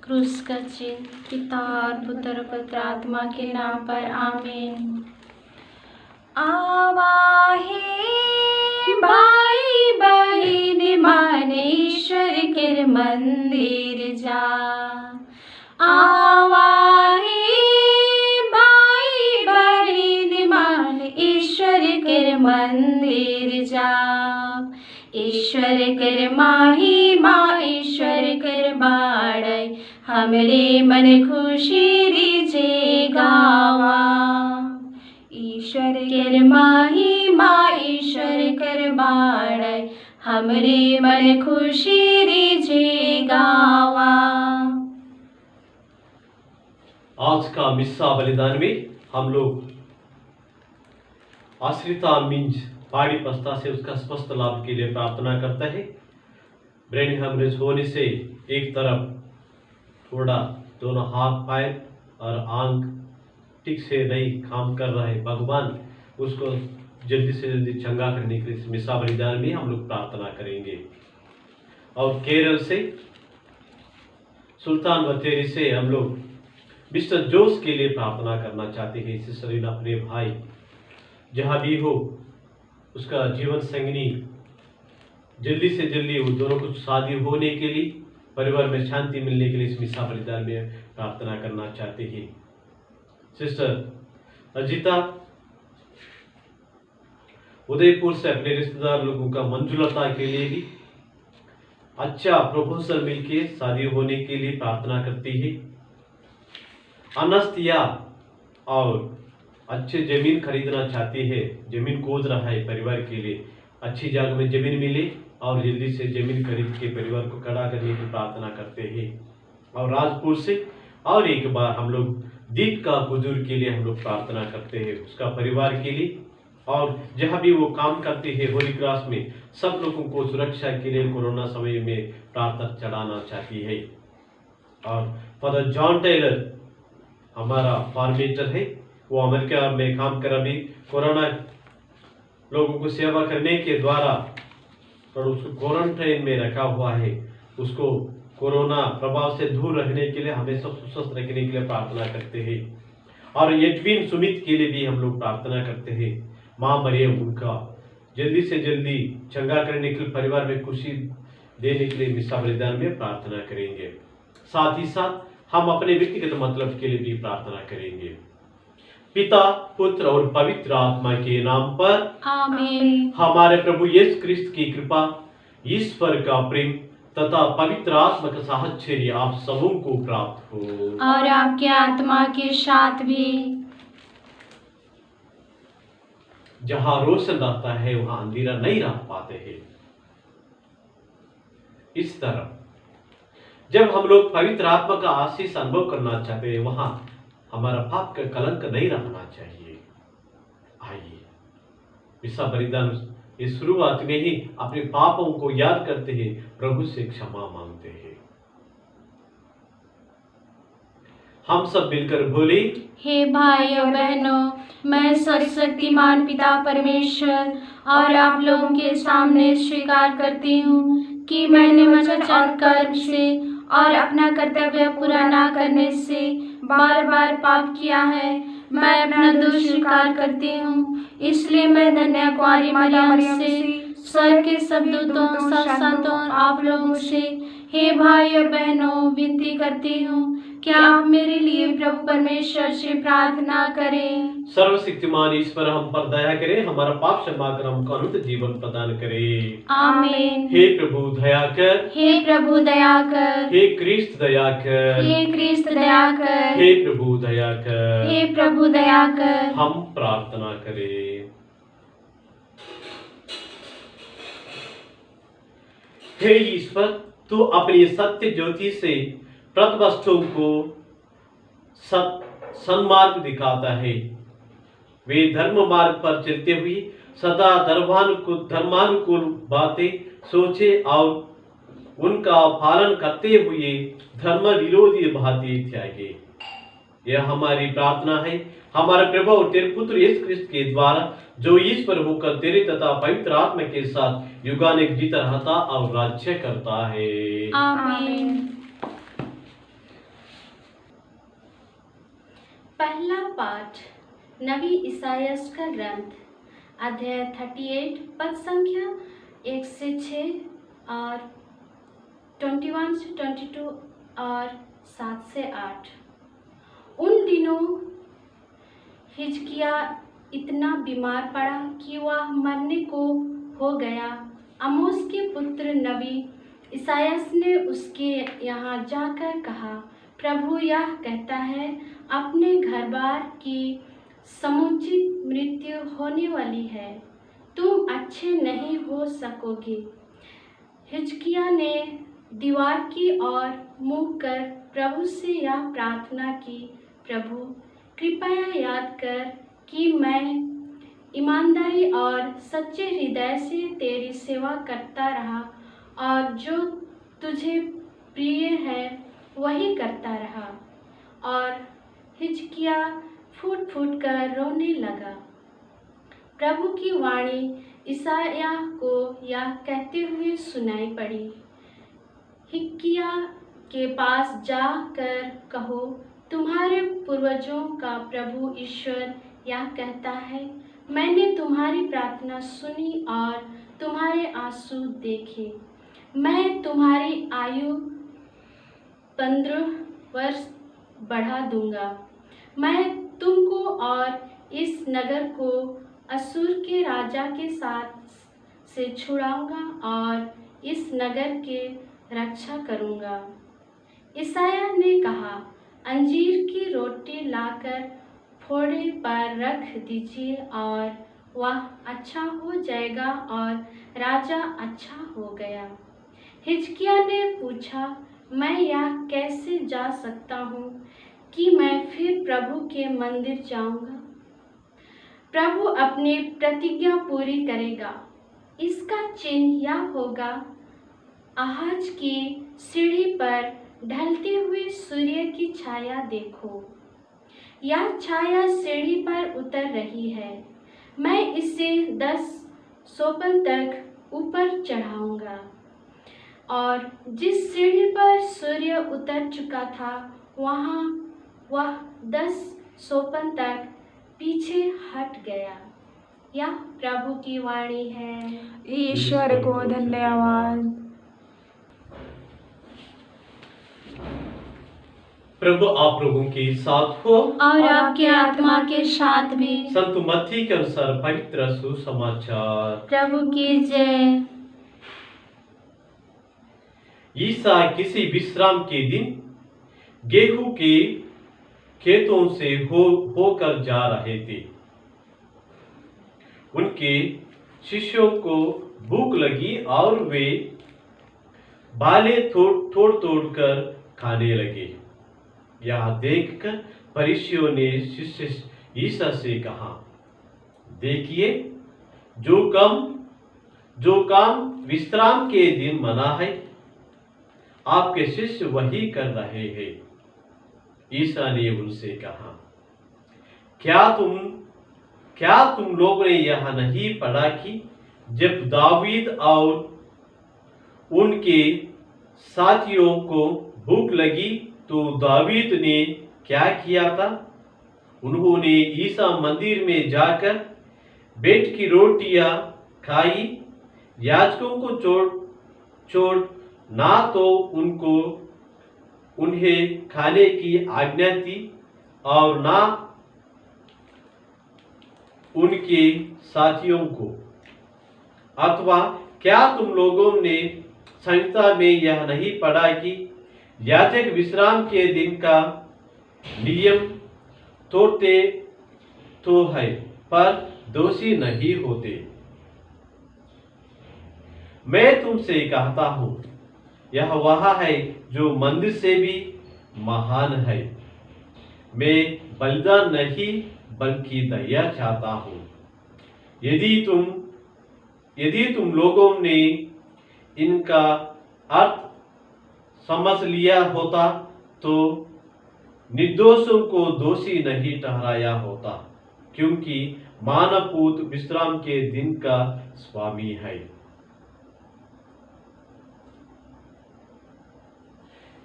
क्रूस का चिन्ह। पिता और पुत्र और पवित्र आत्मा के नाम पर आमीन। आवाहे भाई बहिनी मन ईश्वर के मंदिर जा। आवाहे भाई बहिनी मन ईश्वर के मंदिर जा। ईश्वर कर महिमा ईश्वर कर बाड़ै हमरे मन खुशी रिझे गावा। ईश्वर कर महिमा ईश्वर कर बाड़ै हमरे मन खुशी रिझे गावा। आज का मिस्सा बलिदान में हम लोग आश्रिता मिंज बाड़ी पस्ता से उसका स्वस्थ लाभ के लिए प्रार्थना करता है। ब्रेन हेमरेज होने से एक तरफ थोड़ा दोनों हाथ पैर और आंख ठीक से नहीं काम कर रहा है, भगवान उसको जल्दी से जल्दी चंगा करने के लिए मिस्सा बलिदान में हम लोग प्रार्थना करेंगे। और केरल से सुल्तान बतेरी से हम लोग मिस्टर जोस के लिए प्रार्थना करना चाहते हैं। इस शरीर अपने भाई जहाँ भी हो उसका जीवन संगिनी जल्दी से जल्दी वो दोनों को शादी होने के लिए, परिवार में शांति मिलने के लिए इस मिस्सा बलिदान में प्रार्थना करना चाहते हैं। सिस्टर अजिता उदयपुर से अपने रिश्तेदार लोगों का मंजुलता के लिए भी अच्छा प्रपोजल मिलके शादी होने के लिए प्रार्थना करती है। अनस्तिया और अच्छे जमीन खरीदना चाहती है, जमीन खोज रहा है परिवार के लिए, अच्छी जगह में जमीन मिले और जल्दी से जमीन खरीद के परिवार को खड़ा करने की प्रार्थना करते हैं। और राजपुर से और एक बार हम लोग दीप का बुजुर्ग के लिए हम लोग प्रार्थना करते हैं, उसका परिवार के लिए, और जहाँ भी वो काम करते हैं होली क्रॉस में सब लोगों को सुरक्षा के लिए कोरोना समय में प्रार्थना चढ़ाना चाहती है। और फादर जॉन टेलर हमारा फार्मेटर है, वो अमेरिका में काम कर अभी कोरोना लोगों को सेवा करने के द्वारा और उसको क्वारंटाइन में रखा हुआ है, उसको कोरोना प्रभाव से दूर रखने के लिए हमेशा स्वस्थ रखने के लिए प्रार्थना करते हैं। और एडविन सुमित के लिए भी हम लोग प्रार्थना करते हैं। माँ मरियम उनका जल्दी से जल्दी चंगा करने के लिए, परिवार में खुशी देने के लिए मिस्सा बलिदान में प्रार्थना करेंगे। साथ ही साथ हम अपने व्यक्तिगत मतलब के लिए भी प्रार्थना करेंगे। पिता पुत्र और पवित्र आत्मा के नाम पर आमीन। हमारे प्रभु यीशु क्रिस्त की कृपा, ईश्वर का प्रेम तथा पवित्र आत्मा का साहचर्य आप सबों को प्राप्त हो और आपके आत्मा के साथ भी। जहाँ रोशन रहता है वहाँ अंधेरा नहीं रह पाते हैं। इस तरह जब हम लोग पवित्र आत्मा का आशीष अनुभव करना चाहते हैं वहाँ हमारा पाप का कलंक नहीं रहना चाहिए। आइए मिस्सा बलिदान इस शुरुआत में ही अपने पापों को याद करते हैं, प्रभु से क्षमा मांगते हैं। हम सब मिलकर बोले, हे भाइयों बहनों, मैं सर्वशक्तिमान पिता परमेश्वर और आप लोगों के सामने स्वीकार करती हूँ कि मैंने वचन कर्म से और अपना कर्तव्य पूरा ना करने से बार बार पाप किया है। मैं अपना दोष स्वीकार करती हूँ, इसलिए मैं धन्य कुंवारी मरियम से, स्वर्ग के सब दूतों, सब संतों और आप लोगों से, हे भाई और बहनों, विनती करती हूँ कि आप मेरे लिए प्रभु परमेश्वर से प्रार्थना करें। सर्वशक्तिमान ईश्वर हम पर दया करे, हमारा पाप क्षमा कर हमको अनंत जीवन प्रदान करे। आमीन। हे प्रभु दया कर, हे प्रभु दया कर, हे क्रिस्त दया कर, हे क्रिस्त दया कर, हे प्रभु दया कर, हे प्रभु दया कर। हम प्रार्थना करें। हे ईश्वर, तू अपनी सत्य ज्योति से प्रतिवस्तों को सन्मार्ग दिखाता है। वे धर्म मार्ग पर चलते हुए सदा धर्मानुकूल बातें सोचे और उनका पालन करते हुए धर्म विरोधी बातें त्यागे। यह हमारी प्रार्थना है हमारे प्रभु और तेरे पुत्र यीशु क्रिस्त के द्वारा, जो ईश्वर होकर तेरे तथा पवित्र आत्मा के साथ युगानुयुग जीता रहता और राज्य करता है। आमीन। पाठ नबी ईसायास का ग्रंथ अध्याय 38 पद संख्या 1 से 6 और 21 से 22 और 7 से 8। उन दिनों हिजकिया इतना बीमार पड़ा कि वह मरने को हो गया। आमोस के पुत्र नबी ईसायास ने उसके यहाँ जाकर कहा, प्रभु यह कहता है, अपने घरबार की समुचित मृत्यु होने वाली है, तुम अच्छे नहीं हो सकोगे। हिजकिया ने दीवार की ओर मुँह कर प्रभु से यह प्रार्थना की, प्रभु कृपया याद कर कि मैं ईमानदारी और सच्चे हृदय से तेरी सेवा करता रहा और जो तुझे प्रिय है वही करता रहा। और हिजकिया फूट फूट कर रोने लगा। प्रभु की वाणी ईसाया को यह कहते हुए सुनाई पड़ी, हिजकिया के पास जाकर कहो, तुम्हारे पूर्वजों का प्रभु ईश्वर यह कहता है, मैंने तुम्हारी प्रार्थना सुनी और तुम्हारे आंसू देखे। मैं तुम्हारी आयु 15 वर्ष बढ़ा दूंगा। मैं तुमको और इस नगर को असुर के राजा के साथ से छुड़ाऊंगा और इस नगर के रक्षा करूंगा। ईसाया ने कहा, अंजीर की रोटी लाकर फोड़े पर रख दीजिए और वह अच्छा हो जाएगा। और राजा अच्छा हो गया। हिजकिया ने पूछा, मैं यह कैसे जा सकता हूँ कि मैं फिर प्रभु के मंदिर जाऊंगा? प्रभु अपनी प्रतिज्ञा पूरी करेगा। इसका चिन्ह यह होगा, आहाज की सीढ़ी पर ढलते हुए सूर्य की छाया देखो। यह छाया सीढ़ी पर उतर रही है। मैं इसे 10 सोपन तक ऊपर चढ़ाऊंगा। और जिस सीढ़ी पर सूर्य उतर चुका था, वहाँ वह 10 सोपन तक पीछे हट गया। यह प्रभु की वाणी है। ईश्वर को धन्यवाद। प्रभु आप लोगों के साथ हो और आपके आत्मा के साथ भी। संत मत्ती के अनुसार पवित्र सुसमाचार। प्रभु की जय। ईसा किसी विश्राम के दिन गेहूं के खेतों से होकर जा रहे थे। उनके शिष्यों को भूख लगी और वे बाले तोड़ कर खाने लगे। यह देखकर फरीसियों ने शिष्य ईसा से कहा, देखिए, जो काम विश्राम के दिन मना है, आपके शिष्य वही कर रहे हैं। ईसा ने उनसे कहा, क्या तुम लोगों ने यह नहीं पढ़ा कि जब दावीद और उनके साथियों को भूख लगी तो दावीद ने क्या किया था? उन्होंने ईसा मंदिर में जाकर बैठ की रोटियां खाई। याजकों को छोड़ ना तो उन्हें खाने की आज्ञा थी और ना उनके साथियों को। अथवा क्या तुम लोगों ने संहिता में यह नहीं पढ़ा कि याजक विश्राम के दिन का नियम तोड़ते तो है पर दोषी नहीं होते? मैं तुमसे कहता हूं, यह वह है जो मंदिर से भी महान है। मैं बलिदान नहीं बल्कि दया चाहता हूं। यदि तुम लोगों ने इनका अर्थ समझ लिया होता तो निर्दोषों को दोषी नहीं ठहराया होता, क्योंकि मानव पुत्र विश्राम के दिन का स्वामी है।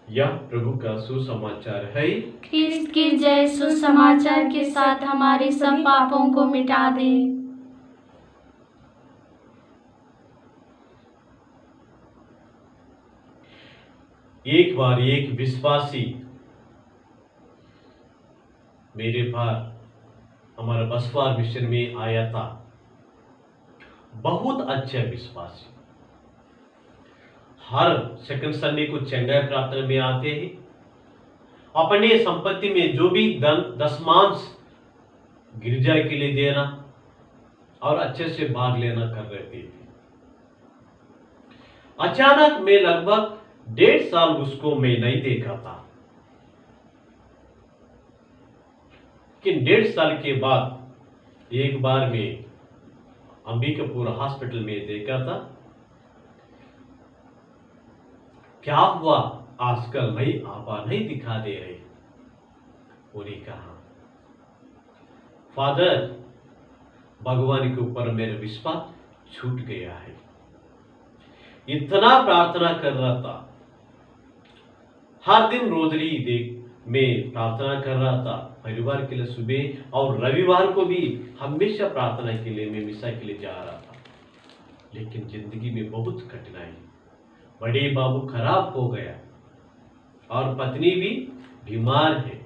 यह प्रभु का सुसमाचार है। ख्रिस्त की जय। सुसमाचार के साथ हमारे सब पापों को मिटा दे। एक बार एक विश्वासी मेरे पास हमारा बसवार मिशन में आया था। बहुत अच्छा विश्वासी, हर सेकंड संडे को चंगाई प्रार्थना में आते हैं। अपने संपत्ति में जो भी दशमांश गिरजा के लिए देना और अच्छे से भाग लेना कर रहे थे। अचानक मैं लगभग 1.5 साल उसको मैं नहीं देखा था, कि 1.5 साल के बाद एक बार मैं अंबिकापुर हॉस्पिटल में देखा था। क्या हुआ, आजकल नहीं आपा नहीं दिखा दे रहे। उन्हें कहा, फादर, भगवान के ऊपर मेरा विश्वास छूट गया है। इतना प्रार्थना कर रहा था, हर दिन रोजरी में प्रार्थना कर रहा था परिवार के लिए। सुबह और रविवार को भी हमेशा प्रार्थना के लिए मैं मिसा के लिए जा रहा था। लेकिन जिंदगी में बहुत कठिनाई, बड़े बाबू खराब हो गया और पत्नी भी बीमार है।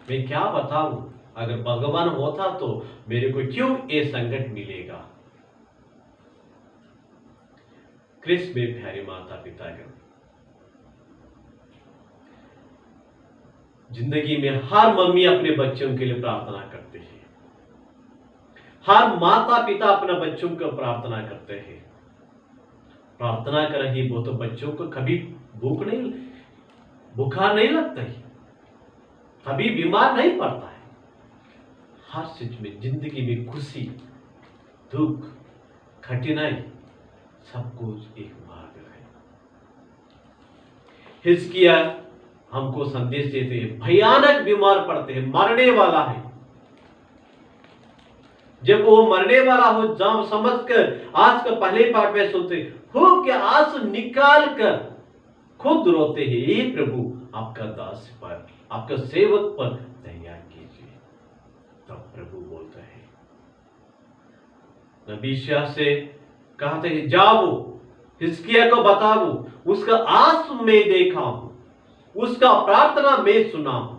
मैं क्या बताऊं, अगर भगवान होता तो मेरे को क्यों ये संकट मिलेगा। क्रिस्त में प्यारे माता पिता गण, जिंदगी में हर मम्मी अपने बच्चों के लिए प्रार्थना करते हैं, हर माता पिता अपने बच्चों को प्रार्थना करते हैं। प्रार्थना कर रही वो तो बच्चों को कभी बुखार नहीं लगता है, कभी बीमार नहीं पड़ता है। हर चीज में जिंदगी में खुशी, दुख, कठिनाई सब कुछ एक भाग है। हिजकिय्याह हमको संदेश देते हैं, भयानक बीमार पड़ते हैं, मरने वाला है। जब वो मरने वाला हो, जब समझकर आज का पहले पाठ में सुनते हो कि आंसू निकाल कर खुद रोते हैं, हे प्रभु आपका दास पर, आपका सेवक पर दया कीजिए। तब प्रभु बोलते हैं, नबी शाह से कहते हैं, जाओ हिजकिय्याह को बताओ, उसका आंसू मैं देखा हूं, उसका प्रार्थना मैं सुना हूं।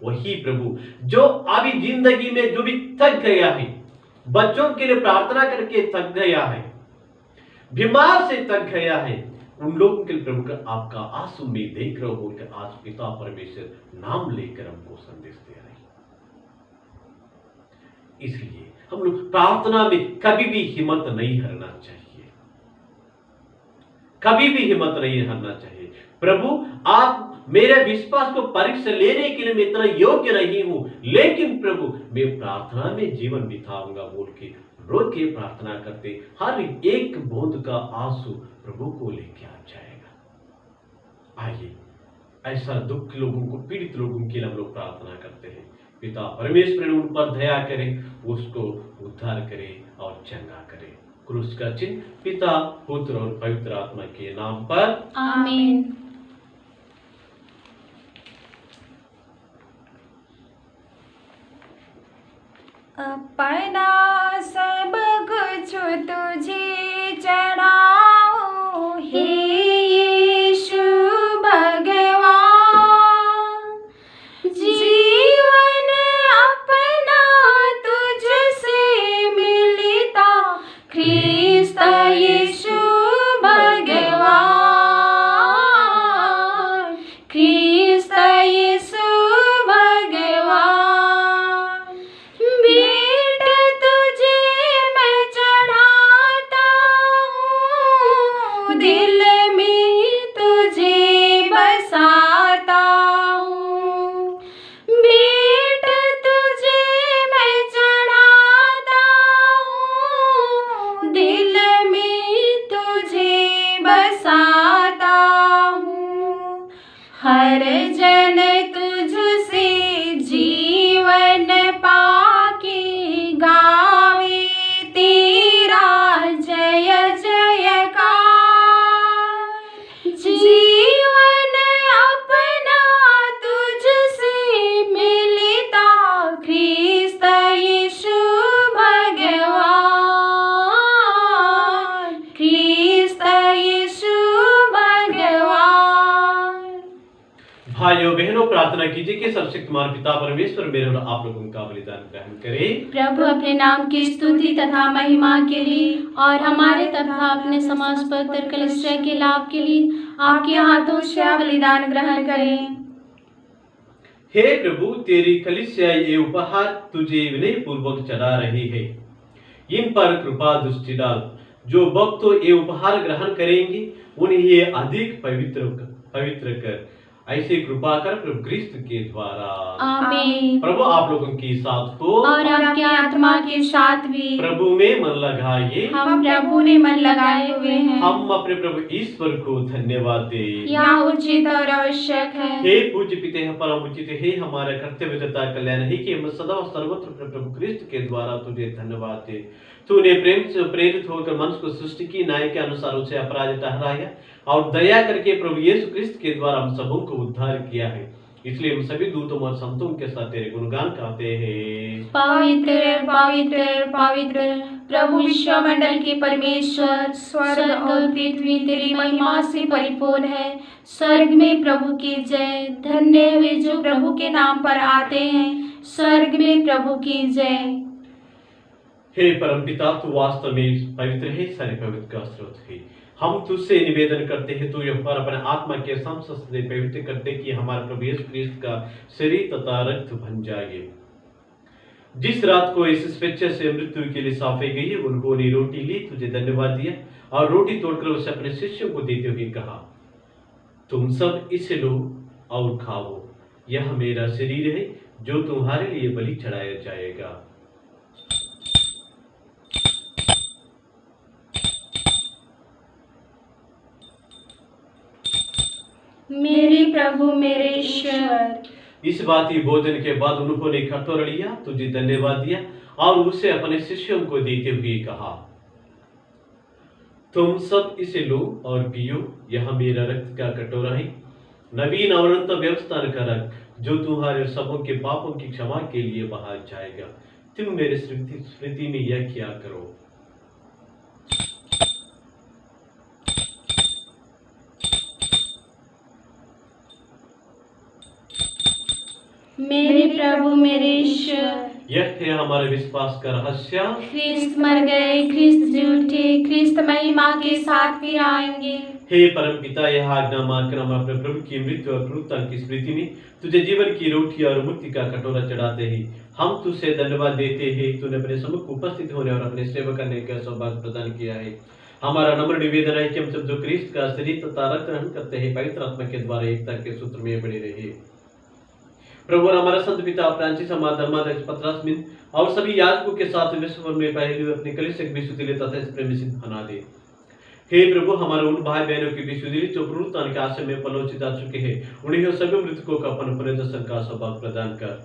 वही प्रभु जो अभी जिंदगी में जो भी थक गया है, बच्चों के लिए प्रार्थना करके थक गया है, बीमार से थक गया है, उन लोगों के लिए प्रभु का आपका आंसू में देख रहा हूं कि आज पिता परमेश्वर नाम लेकर हमको संदेश दे रहे हैं। इसलिए हम लोग प्रार्थना में कभी भी हिम्मत नहीं हारना चाहिए, कभी भी हिम्मत नहीं हारना चाहिए। प्रभु आप मेरे विश्वास को परीक्षा लेने के लिए मैं इतना योग्य नहीं हूं, लेकिन प्रभु मैं प्रार्थना में जीवन बिताऊंगा बोल के रोज के प्रार्थना करते हर एक बूंद का आंसू प्रभु को लेके आ जाएगा। आइए ऐसा दुख लोगों को, पीड़ित लोगों के लिए हम लोग प्रार्थना करते हैं। पिता परमेश्वर उन पर दया करे, उसको उद्धार करे और चंगा करे। क्रूस का चिन्ह पिता, पुत्र और पवित्र आत्मा के नाम पर आमीन। अपना सब कुछ तुझे चढ़ाओ हे यीशु भगवान, जीवन अपना तुझसे मिलता ख्रिस्त यीशु भगवान, ख्रिस्त यीशु भगवान। भेंट तुझे मैं चढ़ाता हूँ, दिल में तुझे बसाता हूँ। भेंट तुझे मैं चढ़ाता हूँ, दिल में तुझे बसाता हूँ। हर जन तुझसे जीवन पाके गावे तेरा जय जयकार। जीवन भाइयों बहनों, प्रार्थना कीजिए कि सर्वशक्तिमान पिता परमेश्वर मेरे और आप लोगों का बलिदान ग्रहण करे। प्रभु अपने नाम की स्तुति तथा महिमा के लिए और हमारे तथा अपने समाज पवित्र कलीसिया के लाभ के लिए आपके हाथों से बलिदान ग्रहण करें। हे प्रभु, तेरी कलीसिया ये उपहार तुझे विनय पूर्वक चढ़ा रही है। इन पर कृपा दृष्टि डाल। जो भक्त ये उपहार ग्रहण करेंगे उन्हें ये अधिक पवित्र कर। ऐसे कृपा कर प्रभु क्रिस्त के द्वारा। आमीन। प्रभु आप लोगों के साथ हो और आपके आत्मा के साथ भी। प्रभु में मन लगाइए। हम प्रभु में मन लगाए हुए हैं। हम अपने प्रभु ईश्वर को धन्यवाद दें। यह उचित और आवश्यक है। हे पूज्य पिते परम उचित है हमारा कर्तव्य तथा कल्याण है कि हम सदा और सर्वत्र प्रभु क्रिस्त के द्वारा तुझे धन्यवाद दे। तूने प्रेम से प्रेरित होकर मनुष्य को सृष्टि की न्याय के अनुसार उसे अपराधी ठहराया और दया करके प्रभु यीशु क्रिस्त के द्वारा हम सबों को उद्धार किया है। इसलिए हम सभी दूतों और संतों के साथ तेरे गुणगान गाते हैं। पवित्र पवित्र पवित्र प्रभु विश्वमंडल के परमेश्वर, स्वर्ग और पृथ्वी तेरी महिमा से परिपूर्ण है। स्वर्ग में प्रभु की जय। धन्य वे जो प्रभु के नाम पर आते हैं। स्वर्ग में प्रभु की जय। हे परमपिता, तू वास्तव में पवित्र है, सारे पवित्र का स्रोत है। हम तुझसे निवेदन करते हैं, तू यह पर अपने आत्मा के संसर्ग से पवित्र करते कि हमारे प्रभु यीशु क्रिस्त का शरीर तथा रक्त बन जाए। जिस रात को इस स्वेच्छा से मृत्यु के लिए सौंपी गई है, उन्होंने रोटी ली, तुझे धन्यवाद दिया और रोटी तोड़कर उसे अपने शिष्यों को देते हुए कहा, तुम सब इसे लो और खाओ। यह मेरा शरीर है जो तुम्हारे लिए बलि चढ़ाया जाएगा। मेरे प्रभु मेरे ईश्वर। इस बात ही भोजन के बाद उन्होंने कटोरा लिया, तुझे धन्यवाद दिया और उसे अपने शिष्यों को देते हुए कहा, तुम सब इसे लो और पियो। यह मेरा रक्त का कटोरा है, नवीन और अनंत व्यवस्था का रक्त, जो तुम्हारे सबों के पापों की क्षमा के लिए बहाया जाएगा। तुम मेरे स्मृति में यह किया करो। मेरे प्रभु मेरे ईश्वर। यह है हमारे विश्वास का रहस्य। ख्रिस्त मर गए, ख्रिस्त जी उठे, ख्रिस्त महिमा के साथ फिर आएंगे। हे परम पिता, यह आज्ञा मानकर हम अपने प्रभु की मृत्यु और पुनरुत्थान की स्मृति में तुझे जीवन की रोटी और मुक्ति का कटोरा चढ़ाते हैं। हम तुझसे धन्यवाद देते हैं, तूने अपने सम्मुख उपस्थित होने और अपने सेवा करने का सौभाग्य प्रदान किया है। हमारा नम्र निवेदन है कि हम सब जो क्रिस्त का शरीर तथा रक्त ग्रहण करते हैं, पवित्र आत्मा के द्वारा एकता के सूत्र में बने रहे। प्रभु और हमारा संत पिता फ्रांसिस, हमारा धर्माध्यक्ष पतरस मिन और सभी याजकों के साथ विश्व भर में पहले अपनी कलीसिया की विशुद्धि ले तथा इस प्रेम सिद्ध बना दे। हे प्रभु, हमारे उन भाई बहनों की विशुद्धि जो पुनरुत्थान के आशय में पलोचित आ चुके हैं, उन्हें सभी मृतकों का अपन पुनर्दर्शन का सौभाग्य प्रदान कर।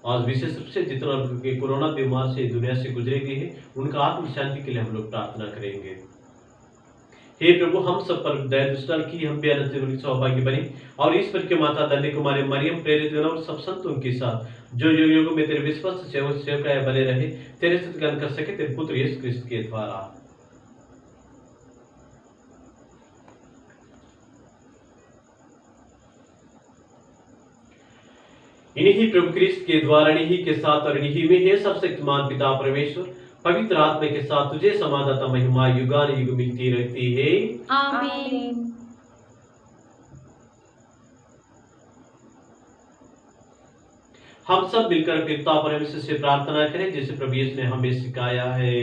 आज विशेष रूप से जितना के कोरोना बीमार से दुनिया से गुजरे गए हैं, उनका आत्म शांति के लिए हम लोग प्रार्थना करेंगे। हे प्रभु, हम सब पर दया दृष्टि डाल की हम भी अनंत जीवन के सौभाग्य बने और ईश्वर के माता धन्य कुमारी मरियम प्रेरित गण और सब संतों के साथ जो युग में तेरे विश्वास सेवकाएं बने रहे, तेरे स्तुतिगान कर सके तेरे पुत्र यीशु क्रिस्त के द्वारा। इन्हीं प्रभु क्रिस्त के द्वारा, इन्हीं के साथ और इन्हीं में है सर्वशक्तिमान पिता परमेश्वर पवित्र आत्मा के साथ तुझे समाधाता महिमा युगान युग मिलती रहती है। आमीन। हम सब मिलकर पिता परमेश्वर से प्रार्थना करें जैसे प्रभु यीशु ने हमें सिखाया है।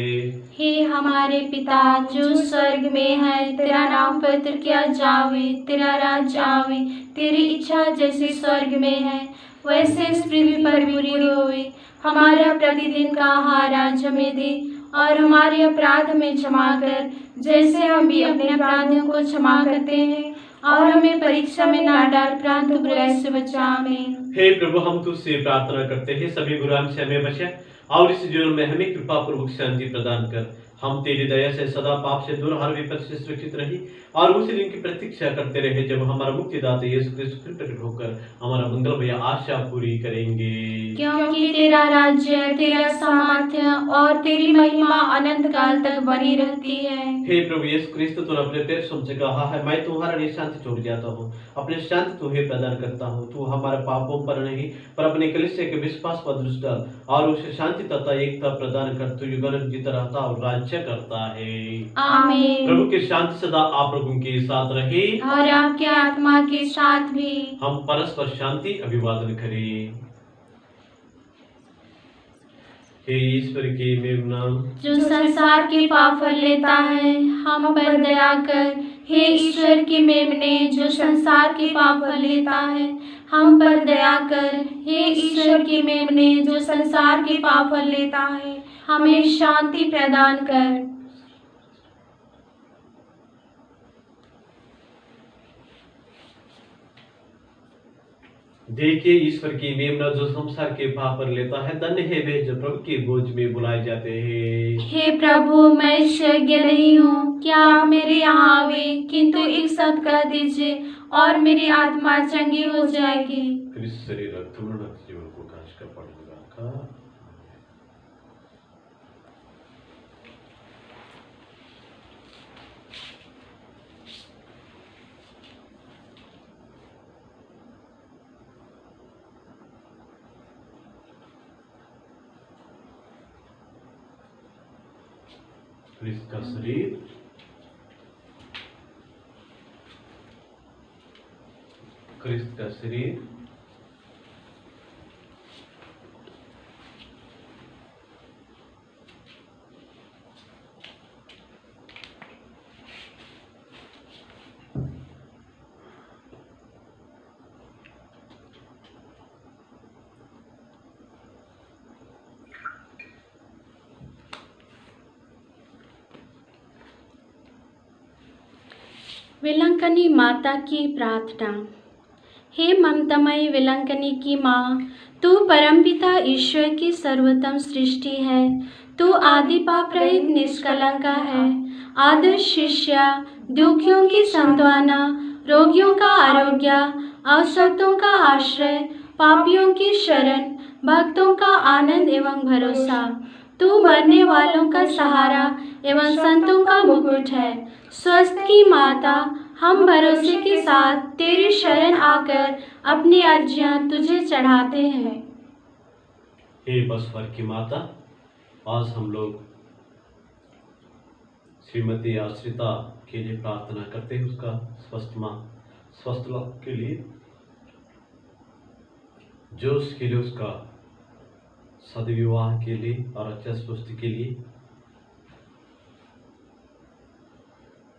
हे हमारे पिता जो स्वर्ग में है, तेरा नाम पवित्र किया जावे, तेरा राज्य आवे, तेरी इच्छा जैसे स्वर्ग में है वैसे इस पृथ्वी पर भी पूरी होवे। हमारा प्रतिदिन का आहार आज हमें दे और हमारे अपराध में क्षमा कर, जैसे हम भी अपने अपराधियों को क्षमा करते हैं, और हमें परीक्षा में ना डाल परंतु बुराई से बचा। आमीन। हे प्रभु, हम तुझसे प्रार्थना करते हैं, सभी बुराई से हमें बचा और इस जीवन में हमें कृपा पूर्वक शांति प्रदान कर। हम तेरी दया से सदा पाप से दूर, हर विपद से सुरक्षित रही और उस दिन की प्रतीक्षा करते रहे जब हमारा मुक्तिदाता यीशु क्रिस्त फिर प्रकट होकर हमारा मंगलमय आशा पूरी करेंगे। क्योंकि तेरा राज्य, तेरा सामर्थ्य और तेरी महिमा अनंत काल तक बनी रहती है। हे प्रभु यीशु क्रिस्त, तूने अपने प्रेम से कहा है, मैं तुम्हारा लिए शांति छोड़ जाता हूँ, अपने शांति तुम्हें प्रदान करता हूँ। तू हमारे पापों पर नहीं पर अपने कलीसिया के विश्वास पर दृष्टि डाल और उसे शांति तथा एकता प्रदान कर। तू युगानुयुग जीता रहता और राज्य करता है। आमीन। प्रभु की शांति सदा आप लोगों के साथ रहे और आपके आत्मा के साथ भी। हम परस्पर शांति अभिवादन करें। हे ईश्वर के मेमना, जो संसार के पाप हर लेता है, हम पर दया कर। हे ईश्वर के मेमने, जो संसार के पाप हर लेता है, हम पर दया कर। हे ईश्वर के मेमने, जो संसार के पाप हर लेता है, हमें शांति प्रदान कर। देखिए ईश्वर की मेमना, जो संसार के पाप पर लेता है। धन्य है वे जो प्रभु के बोझ में बुलाए जाते हैं। हे प्रभु, मैं योग्य नहीं हूँ क्या आप मेरे यहाँ आवे, किंतु एक शब्द कह दीजिए और मेरी आत्मा चंगी हो जाएगी। क्रिस्त शरीर रक्त मरण जीवन को काश का पड़ेगा। क्रिस्त का शरीर, क्रिस्त का शरीर। विलंकनी माता की प्रार्थना। हे ममतामयी विलंकनी की माँ, तू परमपिता ईश्वर की सर्वोत्तम सृष्टि है। तू आदि पाप रहित निष्कलंका है, आदर्श शिष्या, दुखियों की सांत्वना, रोगियों का आरोग्य, अवसक्तों का आश्रय, पापियों की शरण, भक्तों का आनंद एवं भरोसा। तू मरने वालों का सहारा एवं संतों का मुकुट है। स्वस्थ की माता, हम भरोसे के साथ तेरी शरण आकर अपनी अर्जियां तुझे चढ़ाते हैं। हे बसवर की माता, आज हम लोग श्रीमती आश्रिता के लिए प्रार्थना करते हैं, उसका स्वस्थ लाभ के लिए, जो उसके लिए उसका सदविवाह के लिए और अच्छा स्वास्थ्य के लिए,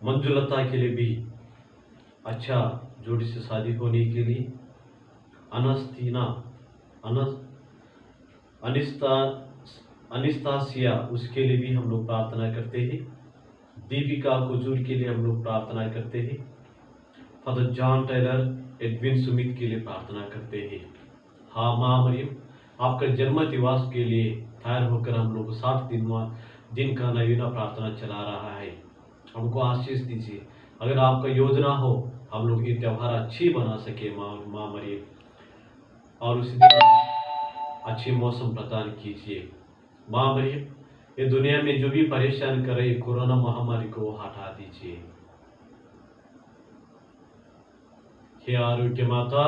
मंजुलता के लिए भी अच्छा जोड़ी से शादी होने के लिए, अनिस्तासिया उसके लिए भी हम लोग प्रार्थना करते हैं। दीपिका कुजूर के लिए हम लोग प्रार्थना करते हैं। Father John Taylor, Edwin Sumit के लिए प्रार्थना करते हैं। हाँ माँ मरियम, आपका जन्म दिवस के लिए तैयार होकर हम लोग 60 दिन का नवीना प्रार्थना चला रहा है। हमको आशीष दीजिए। अगर आपका योजना हो हम लोग ये त्यौहार अच्छी बना सके माँ मरियम, और उसी दिन अच्छी मौसम प्रदान कीजिए। माँ मरियम, ये दुनिया में जो भी परेशान कर रही कोरोना महामारी को हटा दीजिए। हे आरोग्य माता,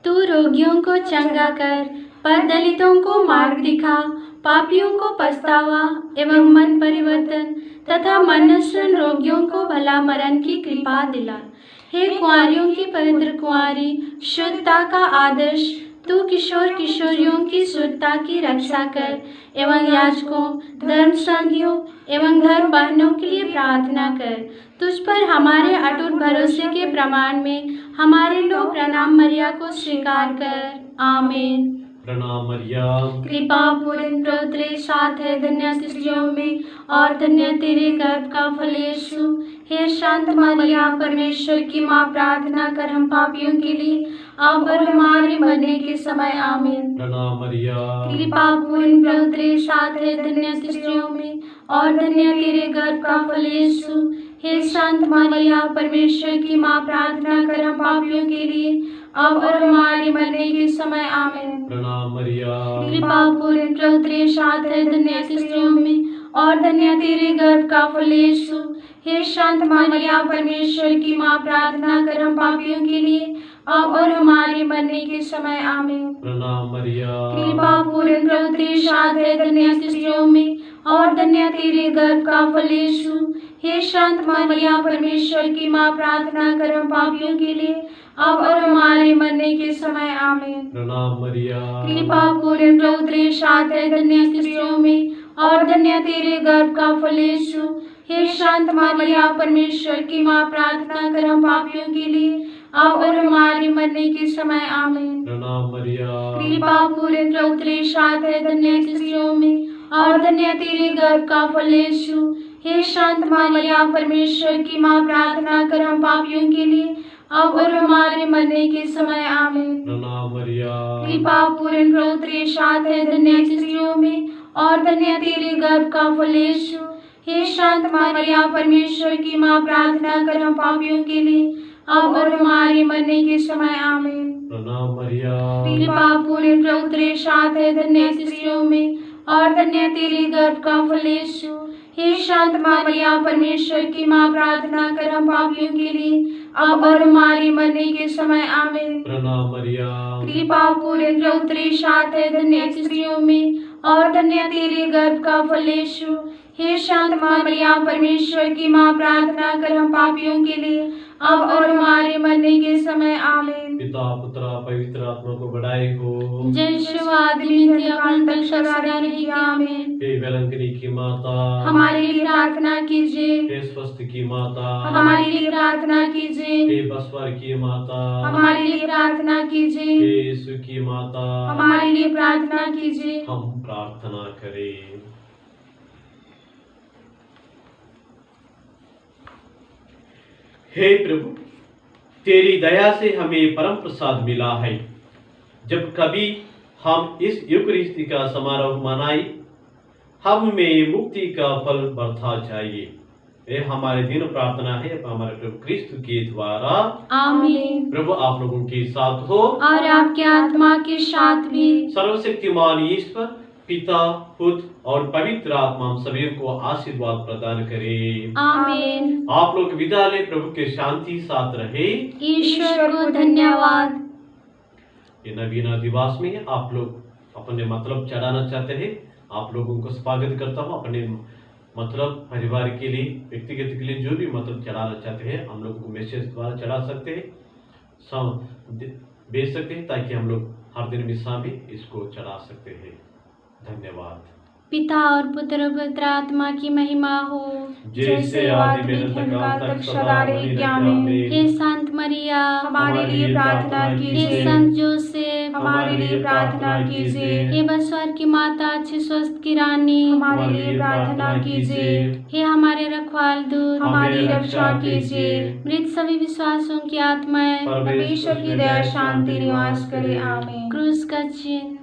तू रोगियों को चंगा कर, पर दलितों को मार्ग दिखा, पापियों को पछतावा एवं मन परिवर्तन तथा मनोश्रण रोगियों को भला मरण की कृपा दिला। हे कुंवारियों की पवित्र कुंवारी, शुद्धता का आदर्श, तू किशोर किशोरियों की शुद्धता की रक्षा कर एवं याजकों, धर्म संधियों एवं धर्म बहनों के लिए प्रार्थना कर। तुझ पर हमारे अटूट भरोसे के प्रमाण में हमारे लोग प्रणाम मरिया को स्वीकार कर। आमीन। प्रणाम मरियम। कृपा पूर्ण प्रभु तेरे साथ है, धन्य स्त्रियों में और धन्य तेरे गर्भ का फल यीशु। हे शांत मरिया, परमेश्वर की माँ, प्रार्थना कर हम पापियों के लिए अब और हमारे मरने के समय आमीन। प्रणाम मरियम। कृपा पूर्ण प्रभु तेरे साथ है, धन्य स्त्रियों में और धन्य तेरे गर्भ का फल यीशु। हे शांत मरिया, परमेश्वर की माँ, प्रार्थना कर हम पापियों के लिए अब और हमारे मरने के समय आमीन। प्रणाम मरियम। कृपा पूर्ण प्रभु तेरे साथ है, धन्य स्त्रियों में और धन्य तेरे गर्भ का फल यीशु। हे शांत मरिया, परमेश्वर की माँ, प्रार्थना कर हम पापियों के लिए अब और हमारे मरने के समय आमीन। प्रणाम मरियम। कृपा पूर्ण प्रभु तेरे साथ है, धन्य स्त्रियों में और धन्य तेरे गर्भ का फल यीशु। हे शांत मरिया, परमेश्वर की माँ, प्रार्थना कर हम पापियों के लिए अब और हमारे मरने के समय आमीन। प्रणाम मरियम। कृपा पूर्ण प्रभु तेरे साथ है, धन्य स्त्रियों में और धन्य तेरे गर्भ का फल यीशु। हे शांत मरिया, परमेश्वर की माँ, प्रार्थना कर हम पापियों के लिए अब और हमारे मरने के समय आमीन। प्रणाम मरियम। कृपा पूर्ण प्रभु तेरे साथ है, धन्य स्त्रियों में और धन्य तेरे गर्भ का फल यीशु। हे शांत मरिया, परमेश्वर की माँ, प्रार्थना कर हम पापियों के लिए अब और हमारे मरने के समय आमीन। प्रणाम मरियम। कृपा पूर्ण प्रभु तेरे साथ है, धन्य स्त्रियों में और धन्य तेरे गर्भ का फल यीशु। हे शांत मरिया, परमेश्वर की माँ, प्रार्थना कर हम पापियों के लिए अब और हमारे मरने के समय आमीन। प्रणाम मरियम। कृपा पूर्ण प्रभु तेरे साथ है, धन्य स्त्रियों में और धन्य तेरे गर्भ का फल यीशु। हे शांत मरिया, परमेश्वर की माँ, प्रार्थना कर हम पापियों के लिए अब और हमारे मरने के समय आमीन। प्रणाम मरियम। कृपा पूर्ण प्रभु तेरे साथ है, धन्य स्त्रियों में और धन्य तेरे गर्भ का फल यीशु। हे शांत मरिया, परमेश्वर की माँ, प्रार्थना कर हम पापियों के लिए अब और हमारे मरने के समय आमीन। पिता पुत्र पवित्र आत्मा को बढ़ाए हो। जय शिव आदि में अनंत तक सदा रहेगी आमीन। हे वेलंकनी की माता, हमारे लिए प्रार्थना कीजिए। हे स्वस्थ की माता, हमारे लिए प्रार्थना कीजिए। हे बसवर की माता, हमारे लिए प्रार्थना कीजिए। हे यीशु की माता, हमारे लिए प्रार्थना कीजिए। हम प्रार्थना करें। हे प्रभु, तेरी दया से हमें परम प्रसाद मिला है। जब कभी हम इस यूकरिस्ती का समारोह मनाई, हम में मुक्ति का फल बढ़ता चाहिए। ये हमारे दिन प्रार्थना है हमारे प्रभु क्रिस्त के द्वारा, आमीन। प्रभु आप लोगों के साथ हो और आपके आत्मा के साथ भी। सर्वशक्तिमान ईश्वर पिता पुत्र और पवित्र आत्मा हम सभी को आशीर्वाद प्रदान करे। आमीन। आप लोग विदा ले, प्रभु के शांति साथ रहे। ईश्वर को धन्यवाद। ये नवीन दिवस में आप लोग अपने मतलब चढ़ाना चाहते हैं, आप लोगों को स्वागत करता हूँ। अपने मतलब परिवार के लिए, व्यक्तिगत के लिए जो भी मतलब चढ़ाना चाहते हैं, हम लोगों को मैसेज द्वारा चढ़ा सकते हैं, भेज सकते हैं, ताकि हम लोग हर दिन मिसा में इसको चढ़ा सकते हैं। धन्यवाद। पिता और पुत्र पवित्र आत्मा की महिमा हो, जैसे आदि में तक सदा रहेगी आमीन। हे संत मरिया, हमारे लिए प्रार्थना हे कीजिए। संत जोसेफ, हमारे लिए प्रार्थना कीजिए। हे बसवर की माता, अच्छे स्वस्थ की रानी, हमारे लिए प्रार्थना कीजिए। हे हमारे रखवाल दूत, हमारी रक्षा कीजिए। मृत सभी विश्वासों की आत्माएं परमेश्वर की दया शांति निवास करे आमीन। क्रूस का चिन्ह।